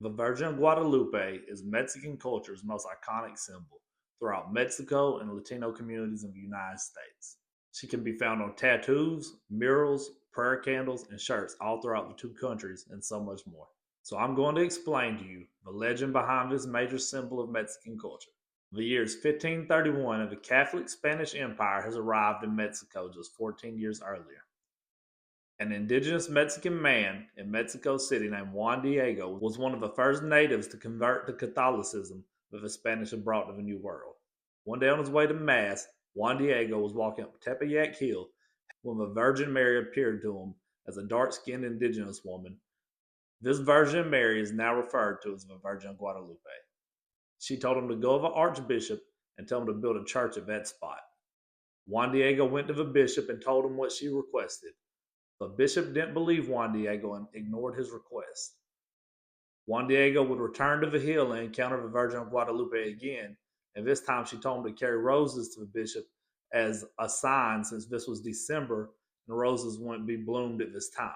The Virgin of Guadalupe is Mexican culture's most iconic symbol throughout Mexico and Latino communities of the United States. She can be found on tattoos, murals, prayer candles, and shirts all throughout the two countries, and so much more. So, I'm going to explain to you the legend behind this major symbol of Mexican culture. The year is 1531, and the Catholic Spanish Empire has arrived in Mexico just 14 years earlier. An indigenous Mexican man in Mexico City named Juan Diego was one of the first natives to convert to Catholicism that the Spanish had brought to the New World. One day on his way to Mass, Juan Diego was walking up Tepeyac Hill when the Virgin Mary appeared to him as a dark skinned indigenous woman. This Virgin Mary is now referred to as the Virgin of Guadalupe. She told him to go to the Archbishop and tell him to build a church at that spot. Juan Diego went to the bishop and told him what she requested. The bishop didn't believe Juan Diego and ignored his request. Juan Diego would return to the hill and encounter the Virgin of Guadalupe again, and this time she told him to carry roses to the bishop as a sign since this was December and roses wouldn't be bloomed at this time.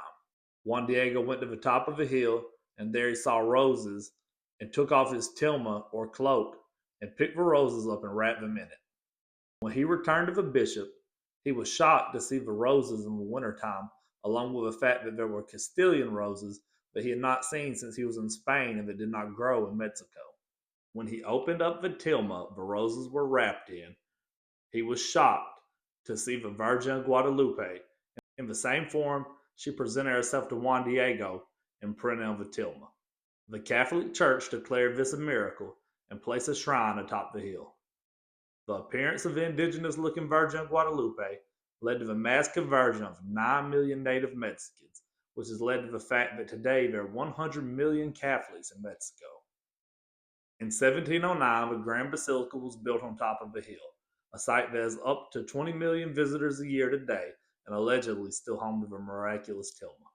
Juan Diego went to the top of the hill and there he saw roses and took off his tilma or cloak and picked the roses up and wrapped them in it. When he returned to the bishop, he was shocked to see the roses in the wintertime, along with the fact that there were Castilian roses that he had not seen since he was in Spain and that did not grow in Mexico. When he opened up the tilma the roses were wrapped in, he was shocked to see the Virgin of Guadalupe in the same form she presented herself to Juan Diego imprinted on the tilma. The Catholic Church declared this a miracle and placed a shrine atop the hill. The appearance of the indigenous-looking Virgin of Guadalupe led to the mass conversion of 9 million native Mexicans, which has led to the fact that today there are 100 million Catholics in Mexico. In 1709, the Grand Basilica was built on top of the hill, a site that has up to 20 million visitors a year today and allegedly still home to the miraculous tilma.